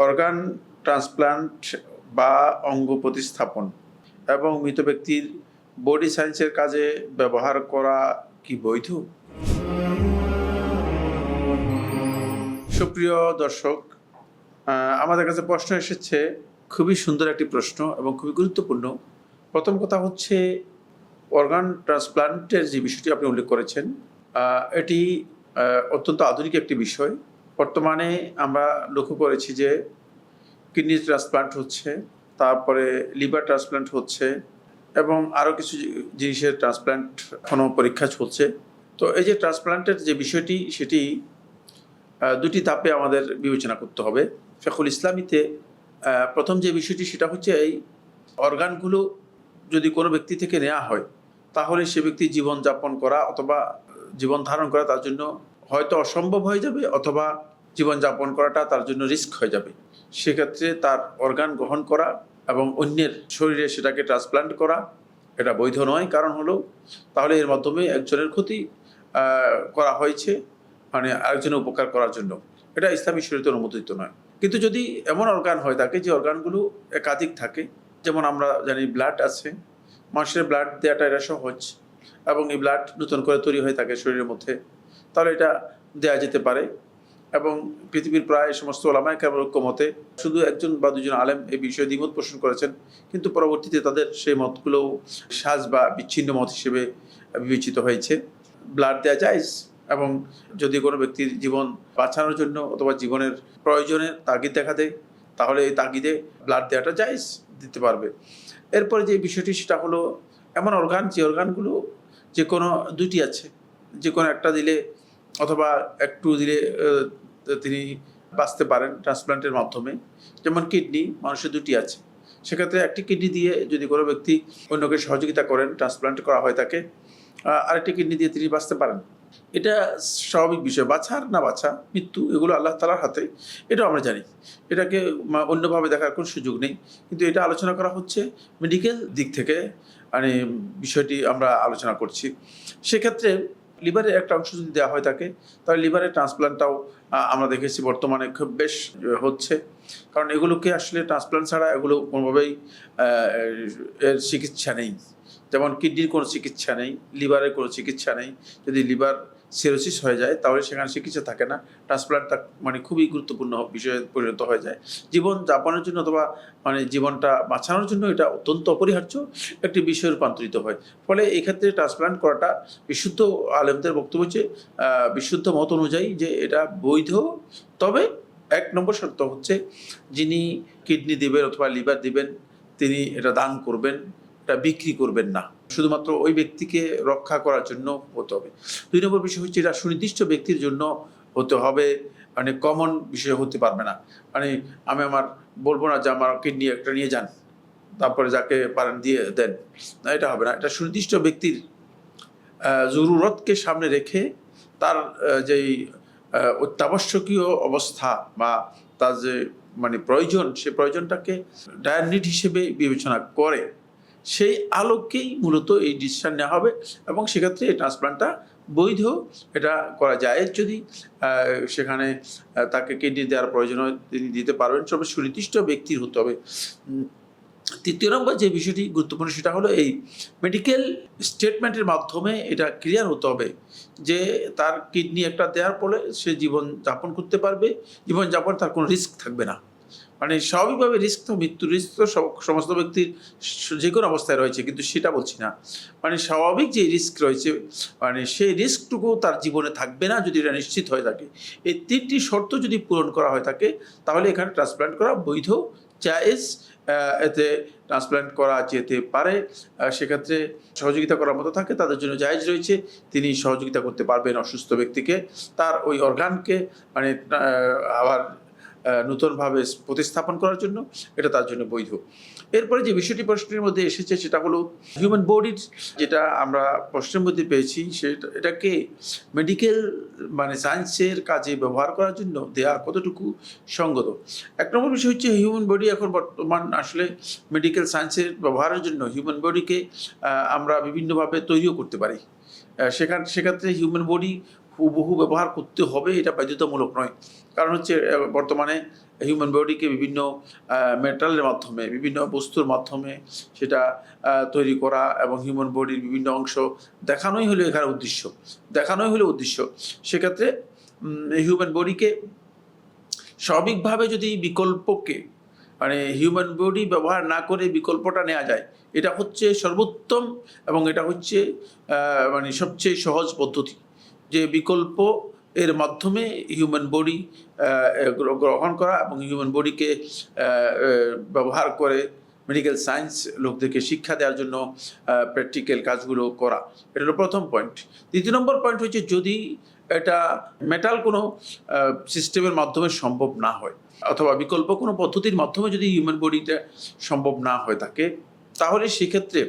Organ transplant বা অঙ্গ প্রতিস্থাপন এবং মৃত ব্যক্তির বডি সায়েন্সের কাজে ব্যবহার করা কি বৈধ? সুপ্রিয় দর্শক, আমাদের কাছে প্রশ্ন এসেছে, খুবই সুন্দর একটি প্রশ্ন এবং খুবই গুরুত্বপূর্ণ। প্রথম কথা হচ্ছে, অর্গান ট্রান্সপ্লান্টের যে বিষয়টি আপনি উল্লেখ করেছেন, এটি অত্যন্ত আধুনিক একটি বিষয়। বর্তমানে আমরা লক্ষ্য করেছি যে কিডনি ট্রান্সপ্লান্ট হচ্ছে, তারপরে লিভার ট্রান্সপ্লান্ট হচ্ছে এবং আরও কিছু জিনিসের ট্রান্সপ্লান্ট এখনও পরীক্ষা চলছে। তো এই যে ট্রান্সপ্লান্টের যে বিষয়টি, সেটি দুটি ধাপে আমাদের বিবেচনা করতে হবে। ফিকহুল ইসলামীতে প্রথম যে বিষয়টি সেটা হচ্ছে, এই অর্গানগুলো যদি কোনো ব্যক্তি থেকে নেওয়া হয়, তাহলে সে ব্যক্তি জীবনযাপন করা অথবা জীবন ধারণ করা তার জন্য হয়তো অসম্ভব হয়ে যাবে, অথবা জীবনযাপন করাটা তার জন্য রিস্ক হয়ে যাবে। সেক্ষেত্রে তার অর্গান গ্রহণ করা এবং অন্যের শরীরে সেটাকে ট্রান্সপ্লান্ট করা এটা বৈধ নয়। কারণ হলো, তাহলে এর মাধ্যমে একজনের ক্ষতি করা হয়েছে, মানে আরেকজনের উপকার করার জন্য। এটা ইসলামী শরীয়তে অনুমোদিত নয়। কিন্তু যদি এমন অর্গান হয় থাকে যে অর্গানগুলো একাধিক থাকে, যেমন আমরা জানি ব্লাড আছে, মানুষের ব্লাড দেওয়াটা এটা সহজ, এবং এই ব্লাড নতুন করে তৈরি হয়ে থাকে শরীরের মধ্যে, তাহলে এটা দেওয়া যেতে পারে। এবং পৃথিবীর প্রায় সমস্ত ওলামায়ে কেরামের ঐক্যমতে শুধু একজন বা দুজন আলেম এই বিষয়ে দ্বিমত পোষণ করেছেন, কিন্তু পরবর্তীতে তাদের সেই মতগুলো সাজ বা বিচ্ছিন্ন মত হিসেবে বিবেচিত হয়েছে। ব্লাড দেওয়া জায়েজ, এবং যদি কোনো ব্যক্তির জীবন বাঁচানোর জন্য অথবা জীবনের প্রয়োজনের তাগিদ দেখা দেয়, তাহলে এই তাগিদে ব্লাড দেওয়াটা জায়েজ, দিতে পারবে। এরপরে যে বিষয়টি সেটা হলো, এমন অর্গান যে অর্গানগুলো যে কোনো দুটি আছে, যে কোনো একটা দিলে অথবা একটু দিলে তিনি বাঁচতে পারেন ট্রান্সপ্লান্টের মাধ্যমে। যেমন কিডনি, মানুষের দুটি আছে, সেক্ষেত্রে একটি কিডনি দিয়ে যদি কোনো ব্যক্তি অন্যকে সহযোগিতা করেন, ট্রান্সপ্লান্ট করা হয় তাকে, আরেকটি কিডনি দিয়ে তিনি বাঁচতে পারেন। এটা স্বাভাবিক বিষয়। বাঁচার না বাঁচা, মৃত্যু, এগুলো আল্লাহ তাআলার হাতে, এটাও আমরা জানি। এটাকে অন্যভাবে দেখার কোনো সুযোগ নেই। কিন্তু এটা আলোচনা করা হচ্ছে মেডিকেল দিক থেকে, মানে বিষয়টি আমরা আলোচনা করছি। সেক্ষেত্রে লিভারের একটা অংশ যদি দেওয়া হয় তাকে, তাহলে লিভারের ট্রান্সপ্লান্টটাও আমরা দেখেছি বর্তমানে খুব বেশ হচ্ছে। কারণ এগুলোকে আসলে ট্রান্সপ্লান্ট ছাড়া এগুলো কোনোভাবেই এর চিকিৎসা নেই। যেমন কিডনির কোনো চিকিৎসা নেই, লিভারের কোনো চিকিৎসা নেই। যদি লিভার সিরোসিস হয়ে যায়, তাহলে সেখানে চিকিৎসা থাকে না। ট্রান্সপ্লান্টটা মানে খুবই গুরুত্বপূর্ণ বিষয়ে পরিণত হয়ে যায়। জীবন যাপনের জন্য অথবা মানে জীবনটা বাঁচানোর জন্য এটা অত্যন্ত অপরিহার্য একটি বিষয়ে রূপান্তরিত হয়। ফলে এক্ষেত্রে ট্রান্সপ্লান্ট করাটা বিশুদ্ধ আলেমদের বক্তব্য হচ্ছে, বিশুদ্ধ মত অনুযায়ী যে এটা বৈধ। তবে এক নম্বর শর্ত হচ্ছে, যিনি কিডনি দিবেন অথবা লিভার দিবেন, তিনি এটা দান করবেন, এটা বিক্রি করবেন না। শুধুমাত্র ওই ব্যক্তিকে রক্ষা করার জন্য হতে হবে। ২ নম্বর বিষয় হচ্ছে, এটা সুনির্দিষ্ট ব্যক্তির জন্য হতে হবে, মানে কমন বিষয় হতে পারবে না। মানে আমি বলবো না যে আমার কিডনি একটা নিয়ে যান, তারপরে যাকে পারেন দিয়ে দেন, না, এটা হবে না। এটা সুনির্দিষ্ট ব্যক্তির জরুরতকে সামনে রেখে তার যেই অত্যাবশ্যকীয় অবস্থা বা তার যে মানে প্রয়োজন, সে প্রয়োজনটাকে ডায়ার নিড হিসেবে বিবেচনা করে, সেই আলোকেই মূলত এই ডিসিশন নেওয়া হবে। এবং সেক্ষেত্রে এই ট্রান্সপ্লান্টটা বৈধ, এটা করা যায়। যদি সেখানে তাকে কিডনি দেওয়ার প্রয়োজন হয়, তিনি দিতে পারবেন। তবে সুনির্দিষ্ট ব্যক্তির হতে হবে। তৃতীয় নম্বর যে বিষয়টি গুরুত্বপূর্ণ সেটা হলো, এই মেডিকেল স্টেটমেন্টের মাধ্যমে এটা ক্লিয়ার হতে হবে যে তার কিডনি একটা দেওয়ার ফলে সে জীবন যাপন করতে পারবে, জীবনযাপন তার কোনো রিস্ক থাকবে না। মানে স্বাভাবিকভাবে রিস্ক তো, মৃত্যুর রিস্ক তো সমস্ত ব্যক্তির যে কোনো অবস্থায় রয়েছে, কিন্তু সেটা বলছি না। মানে স্বাভাবিক যে রিস্ক রয়েছে, মানে সেই রিস্কটুকু তার জীবনে থাকবে না যদি এটা নিশ্চিত হয়ে থাকে। এই ৩টি শর্ত যদি পূরণ করা হয় থাকে, তাহলে এখানে ট্রান্সপ্লান্ট করা বৈধ, জায়েজ, এতে ট্রান্সপ্লান্ট করা যেতে পারে। সেক্ষেত্রে সহযোগিতা করার মতো থাকে, তাদের জন্য জায়েজ রয়েছে। তিনি সহযোগিতা করতে পারবেন অসুস্থ ব্যক্তিকে, তার ওই অর্গানকে মানে আবার নতুনভাবে প্রতিস্থাপন করার জন্য, এটা তার জন্য বৈধ। এরপরে যে বিষয়টি প্রশ্নের মধ্যে এসেছে সেটা হলো, হিউম্যান বডির যেটা আমরা প্রশ্নের মধ্যে পেয়েছি, এটাকে মেডিকেল মানে সায়েন্সের কাজে ব্যবহার করার জন্য দেয়া কতটুকু সঙ্গত। এক নম্বর বিষয় হচ্ছে, হিউম্যান বডি এখন বর্তমান আসলে মেডিকেল সায়েন্সের ব্যবহারের জন্য হিউম্যান বডিকে আমরা বিভিন্নভাবে তৈরিও করতে পারি। সেক্ষেত্রে হিউম্যান বডি হুবহু ব্যবহার করতে হবে এটা বাধ্যতামূলক নয়। কারণ হচ্ছে বর্তমানে হিউম্যান বডিকে বিভিন্ন মেটালের মাধ্যমে, বিভিন্ন বস্তুর মাধ্যমে সেটা তৈরি করা এবং হিউম্যান বডির বিভিন্ন অংশ দেখানোই হলো এখানে উদ্দেশ্য। দেখানোই হলো উদ্দেশ্য। সেক্ষেত্রে হিউম্যান বডিকে স্বাভাবিকভাবে যদি বিকল্পকে মানে হিউম্যান বডি ব্যবহার না করে বিকল্পটা নেওয়া যায়, এটা হচ্ছে সর্বোত্তম এবং এটা হচ্ছে মানে সবচেয়ে সহজ পদ্ধতি। যে বিকল্প এর মাধ্যমে হিউম্যান বডি গ্রহণ করা এবং হিউম্যান বডিকে ব্যবহার করে মেডিকেল সায়েন্স লোকদেরকে শিক্ষা দেওয়ার জন্য প্র্যাকটিক্যাল কাজগুলো করা। এটা হলো প্রথম পয়েন্ট। দ্বিতীয় নম্বর পয়েন্ট হচ্ছে যদি এটা মেটাল কোনো সিস্টেমের মাধ্যমে সম্ভব না হয় অথবা বিকল্প কোনো পদ্ধতির মাধ্যমে যদি হিউম্যান বডিটা সম্ভব না হয় থাকে, তাহলে সেক্ষেত্রে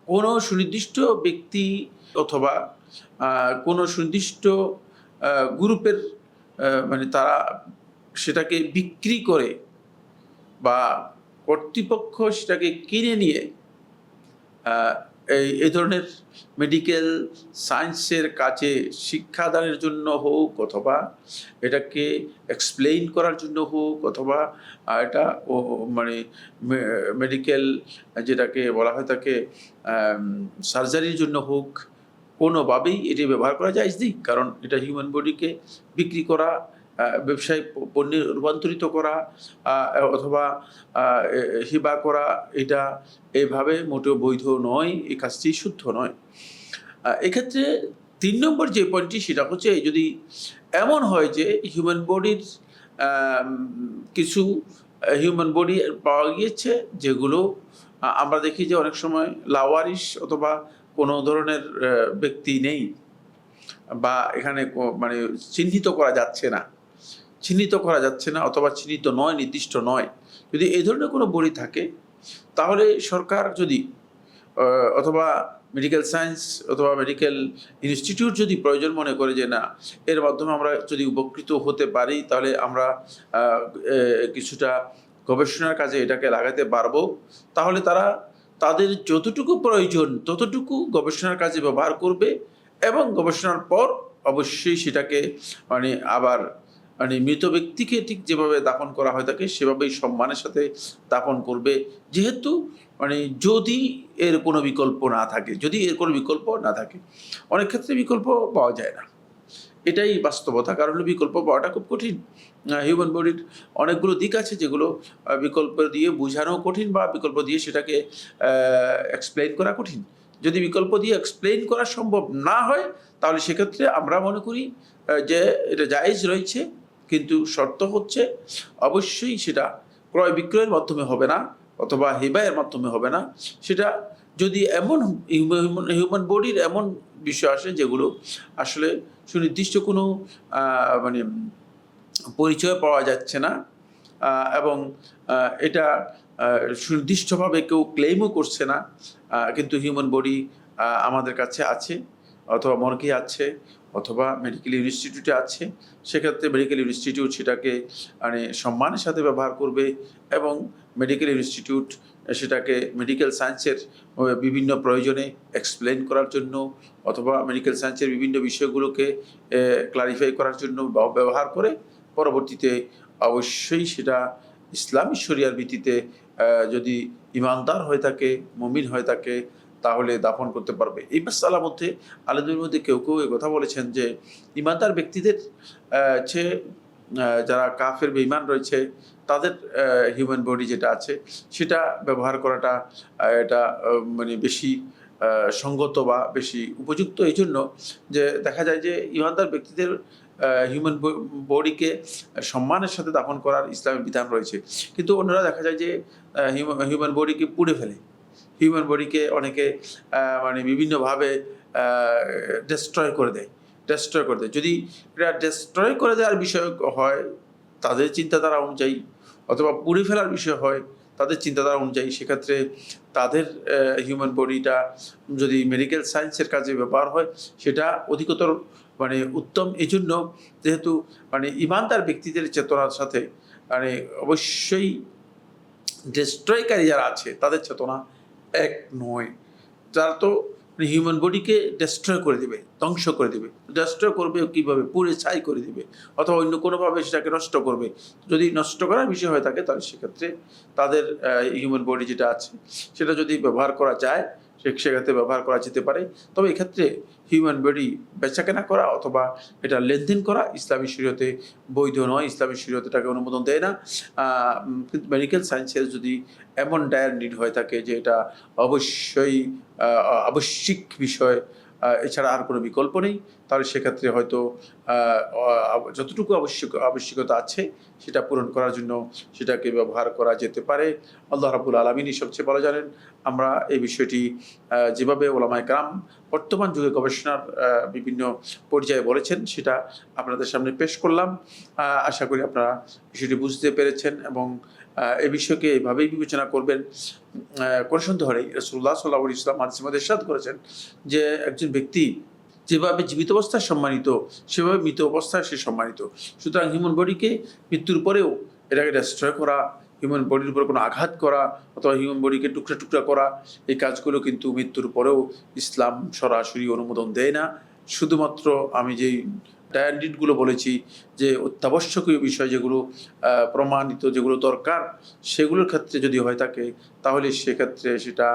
কোনো সুনির্দিষ্ট ব্যক্তি অথবা কোনো সুনির্দিষ্ট গ্রুপের মানে তারা সেটাকে বিক্রি করে বা কর্তৃপক্ষ সেটাকে কিনে নিয়ে এই ধরনের মেডিকেল সায়েন্সের কাজে শিক্ষাদানের জন্য হোক অথবা এটাকে এক্সপ্লেইন করার জন্য হোক অথবা এটা মানে মেডিকেল যেটাকে বলা হয় তাকে সার্জারির জন্য হোক, কোনোভাবেই এটি ব্যবহার করা যায় নেই। কারণ এটা হিউম্যান বডিকে বিক্রি করা, ব্যবসায় পণ্যে রূপান্তরিত করা অথবা হিবা করা, এটা এভাবে মোটেও বৈধ নয়, এই কাজটি শুদ্ধ নয়। এক্ষেত্রে ৩ নম্বর যে পয়েন্টটি সেটা হচ্ছে যদি এমন হয় যে হিউম্যান বডির কিছু হিউম্যান বডি পাওয়া গিয়েছে যেগুলো আমরা দেখি যে অনেক সময় লাওয়ারিশ অথবা কোনো ধরনের ব্যক্তি নেই বা এখানে মানে চিহ্নিত করা যাচ্ছে না অথবা চিহ্নিত নয়, নির্দিষ্ট নয়। যদি এই ধরনের কোনো বডি থাকে তাহলে সরকার যদি অথবা মেডিকেল সায়েন্স অথবা মেডিকেল ইনস্টিটিউট যদি প্রয়োজন মনে করে যে না এর মাধ্যমে আমরা যদি উপকৃত হতে পারি তাহলে আমরা কিছুটা গবেষণার কাজে এটাকে লাগাতে পারবো, তাহলে তারা তাদের যতটুকু প্রয়োজন ততটুকু গবেষণার কাজে ব্যবহার করবে এবং গবেষণার পর অবশ্যই সেটাকে মানে আবার মানে মৃত ব্যক্তিকে ঠিক যেভাবে দাফন করা হয় থাকে সেভাবেই সম্মানের সাথে দাফন করবে। যেহেতু মানে যদি এর কোনো বিকল্প না থাকে, অনেক ক্ষেত্রে বিকল্প পাওয়া যায় না, এটাই বাস্তবতা। কারণ বিকল্প পাওয়াটা খুব কঠিন। হিউম্যান বডির অনেকগুলো দিক আছে যেগুলো বিকল্প দিয়ে বোঝানো কঠিন বা বিকল্প দিয়ে সেটাকে এক্সপ্লেইন করা কঠিন। যদি বিকল্প দিয়ে এক্সপ্লেইন করা সম্ভব না হয় তাহলে সেক্ষেত্রে আমরা মনে করি যে এটা জায়েজ রয়েছে, কিন্তু শর্ত হচ্ছে অবশ্যই সেটা ক্রয় বিক্রয়ের মাধ্যমে হবে না অথবা হিবায়ের মাধ্যমে হবে না। সেটা যদি এমন হিউম্যান বডির এমন বিষয় আসে যেগুলো আসলে সুনির্দিষ্ট কোনো মানে পরিচয় পাওয়া যাচ্ছে না এবং এটা সুনির্দিষ্টভাবে কেউ ক্লেমও করছে না, কিন্তু হিউম্যান বডি আমাদের কাছে আছে অথবা মর্গে আছে অথবা মেডিকেল ইনস্টিটিউটে আছে, সেক্ষেত্রে মেডিকেল ইনস্টিটিউট সেটাকে মানে সম্মানের সাথে ব্যবহার করবে এবং মেডিকেল ইনস্টিটিউট সেটাকে মেডিকেল সায়েন্সের বিভিন্ন প্রয়োজনে এক্সপ্লেন করার জন্য অথবা মেডিকেল সায়েন্সের বিভিন্ন বিষয়গুলোকে ক্লারিফাই করার জন্য ব্যবহার করে পরবর্তীতে অবশ্যই সেটা ইসলামী শরিয়ার ভিত্তিতে যদি ইমানদার হয়ে থাকে, মুমিন হয়ে থাকে, তাহলে দাফন করতে পারবে। এই মাসআলার মধ্যে আলেমদের মধ্যে কেউ কেউ কথা বলেছেন যে ইমানদার ব্যক্তিদের চেয়ে যারা কাফের বেঈমান রয়েছে তাদের হিউম্যান বডি যেটা আছে সেটা ব্যবহার করাটা এটা মানে বেশি সঙ্গত বা বেশি উপযুক্ত, এই জন্য যে দেখা যায় যে ইমানদার ব্যক্তিদের হিউম্যান বডিকে সম্মানের সাথে দাফন করার ইসলামের বিধান রয়েছে, কিন্তু অন্যরা দেখা যায় যে হিউম্যান বডিকে পুড়ে ফেলে। হিউম্যান বডিকে অনেকে মানে বিভিন্নভাবে ডেস্ট্রয় করে দেয়। যদি এটা ডেস্ট্রয় করে দেওয়ার বিষয় হয় তাদের চিন্তাধারা অনুযায়ী অথবা পুড়ে ফেলার বিষয় হয় তাদের চিন্তাধারা অনুযায়ী, সেক্ষেত্রে তাদের হিউম্যান বডিটা যদি মেডিকেল সায়েন্সের কাজে ব্যবহার হয় সেটা অধিকতর মানে উত্তম। এই জন্য যেহেতু মানে ইমানদার ব্যক্তিদের চেতনার সাথে মানে অবশ্যই ডেস্ট্রয়কারী যারা আছে তাদের চেতনা এক নয়। যারা তো হিউম্যান বডিকে ডেস্ট্রয় করে দিবে, ধ্বংস করে দিবে। ডেস্ট্রয় করবে কীভাবে? পুড়ে ছাই করে দিবে, অথবা অন্য কোনোভাবে সেটাকে নষ্ট করবে। যদি নষ্ট করার বিষয় হয়ে থাকে তাহলে সেক্ষেত্রে তাদের হিউম্যান বডি যেটা আছে সেটা যদি ব্যবহার করা যায় সেক্ষেত্রে ব্যবহার করা যেতে পারে। তবে এক্ষেত্রে হিউম্যান বডি বেচাকেনা করা অথবা এটা লেনদেন করা ইসলামী শরীয়তে বৈধ নয়। ইসলামী শরীয়ত এটাকে অনুমোদন দেয় না। কিন্তু মেডিকেল সায়েন্সের যদি এমন ডায়ার নিড হয়ে থাকে যে এটা অবশ্যই আবশ্যিক বিষয়, এছাড়া আর কোনো বিকল্প নেই, তাহলে সেক্ষেত্রে হয়তো যতটুকু আবশ্যকতা আছে সেটা পূরণ করার জন্য সেটাকে ব্যবহার করা যেতে পারে। আল্লাহ রাব্বুল আলামিনই সবচেয়ে ভালো জানেন। আমরা এই বিষয়টি যেভাবে ওলামায়ে কেরাম বর্তমান যুগে গবেষণার বিভিন্ন পর্যায়ে বলেছেন সেটা আপনাদের সামনে পেশ করলাম। আশা করি আপনারা বিষয়টি বুঝতে পেরেছেন এবং এই বিষয়কে এভাবেই বিবেচনা করবেন। কোনো সন্দেহ নেই, রাসূলুল্লাহ সাল্লাল্লাহু আলাইহি ওয়াসাল্লাম হাদিসের মধ্যে ইরশাদ করেছেন যে একজন ব্যক্তি যেভাবে জীবিত অবস্থায় সম্মানিত সেভাবে মৃত অবস্থায় সে সম্মানিত। সুতরাং হিউম্যান বডিকে মৃত্যুর পরেও এটাকে ডেস্ট্রয় করা, হিউম্যান বডির উপর কোনো আঘাত করা অথবা হিউম্যান বডিকে টুকরা টুকরা করা, এই কাজগুলো কিন্তু মৃত্যুর পরেও ইসলাম সরাসরি অনুমোদন দেয় না। শুধুমাত্র আমি যেই ডায়ান্ডিটগুলো বলেছি যে অত্যাবশ্যকীয় বিষয় যেগুলো প্রমাণিত, যেগুলো দরকার, সেগুলোর ক্ষেত্রে যদি হয়ে থাকে তাহলে সেক্ষেত্রে সেটা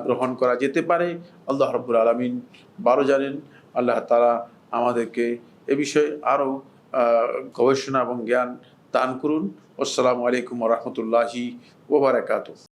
গ্রহণ করা যেতে পারে। আল্লাহ রাব্বুল আলামিন ভালো জানেন। আল্লাহ তাআলা আমাদেরকে এ বিষয়ে আরও গবেষণা এবং জ্ঞান দান করুন। আসসালামু আলাইকুম ওয়া রাহমাতুল্লাহি ওয়া বারাকাতুহু।